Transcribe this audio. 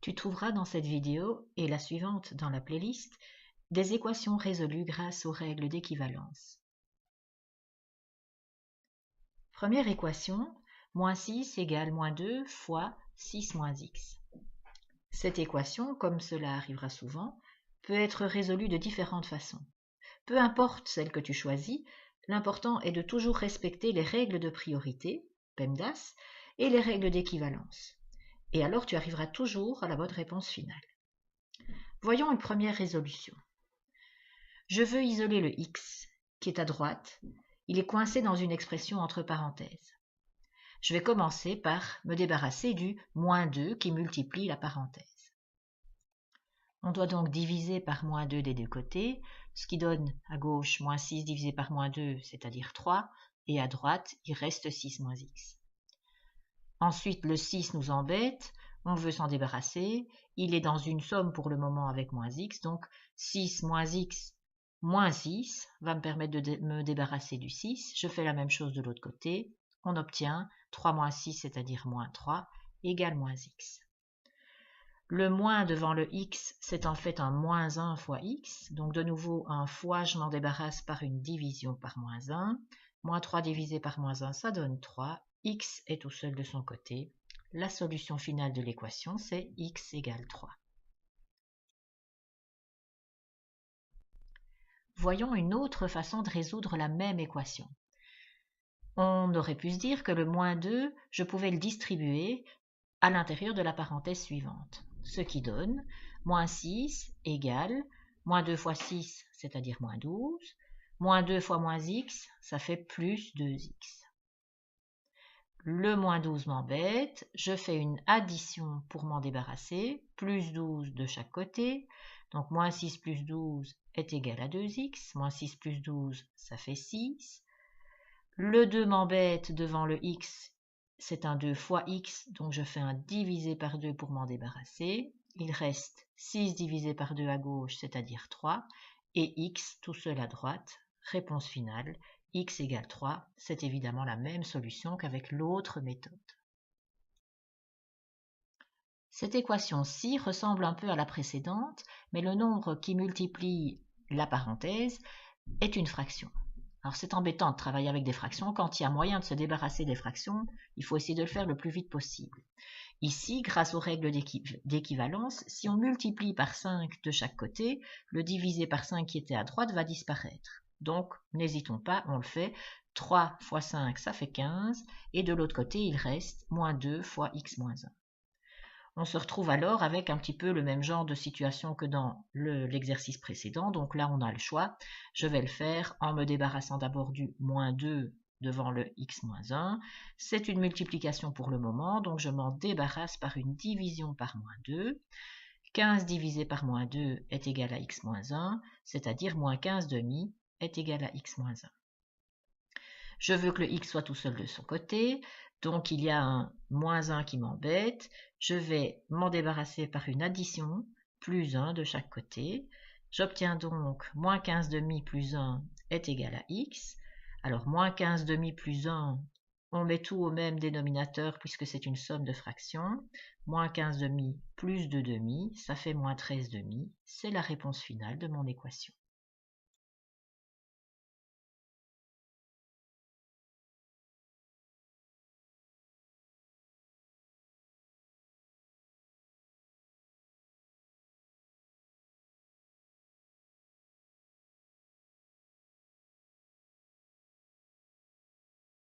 Tu trouveras dans cette vidéo et la suivante dans la playlist des équations résolues grâce aux règles d'équivalence. Première équation, moins 6 égale moins 2 fois 6 moins x. Cette équation, comme cela arrivera souvent, peut être résolue de différentes façons. Peu importe celle que tu choisis, l'important est de toujours respecter les règles de priorité, PEMDAS, et les règles d'équivalence. Et alors tu arriveras toujours à la bonne réponse finale. Voyons une première résolution. Je veux isoler le x, qui est à droite. Il est coincé dans une expression entre parenthèses. Je vais commencer par me débarrasser du moins 2 qui multiplie la parenthèse. On doit donc diviser par moins 2 des deux côtés, ce qui donne à gauche moins 6 divisé par moins 2, c'est-à-dire 3, et à droite, il reste 6 moins x. Ensuite, le 6 nous embête, on veut s'en débarrasser, il est dans une somme pour le moment avec moins x, donc 6 moins x moins 6 va me permettre de me débarrasser du 6. Je fais la même chose de l'autre côté, on obtient 3 moins 6, c'est-à-dire moins 3, égale moins x. Le moins devant le x, c'est en fait un moins 1 fois x. Donc de nouveau, un fois, je m'en débarrasse par une division par moins 1. Moins 3 divisé par moins 1, ça donne 3. X est tout seul de son côté. La solution finale de l'équation, c'est x égale 3. Voyons une autre façon de résoudre la même équation. On aurait pu se dire que le moins 2, je pouvais le distribuer à l'intérieur de la parenthèse suivante. Ce qui donne moins 6 égale moins 2 fois 6, c'est-à-dire moins 12, moins 2 fois moins x, ça fait plus 2x. Le moins 12 m'embête, je fais une addition pour m'en débarrasser, plus 12 de chaque côté, donc moins 6 plus 12 est égal à 2x, moins 6 plus 12, ça fait 6. Le 2 m'embête devant le x, c'est un 2 fois x, donc je fais un divisé par 2 pour m'en débarrasser. Il reste 6 divisé par 2 à gauche, c'est-à-dire 3, et x tout seul à droite. Réponse finale, x égale 3, c'est évidemment la même solution qu'avec l'autre méthode. Cette équation-ci ressemble un peu à la précédente, mais le nombre qui multiplie la parenthèse est une fraction. Alors c'est embêtant de travailler avec des fractions. Quand il y a moyen de se débarrasser des fractions, il faut essayer de le faire le plus vite possible. Ici, grâce aux règles d'équivalence, si on multiplie par 5 de chaque côté, le divisé par 5 qui était à droite va disparaître. Donc, n'hésitons pas, on le fait. 3 fois 5, ça fait 15, et de l'autre côté, il reste moins 2 fois x moins 1. On se retrouve alors avec un petit peu le même genre de situation que dans l'exercice précédent. Donc là, on a le choix. Je vais le faire en me débarrassant d'abord du moins 2 devant le x moins 1. C'est une multiplication pour le moment, donc je m'en débarrasse par une division par moins 2. 15 divisé par moins 2 est égal à x moins 1, c'est-à-dire moins 15 demi est égal à x moins 1. Je veux que le x soit tout seul de son côté, donc il y a un moins 1 qui m'embête. Je vais m'en débarrasser par une addition, plus 1 de chaque côté. J'obtiens donc moins 15 demi plus 1 est égal à x. Alors moins 15 demi plus 1, on met tout au même dénominateur puisque c'est une somme de fractions. Moins 15 demi plus 2 demi, ça fait moins 13 demi. C'est la réponse finale de mon équation.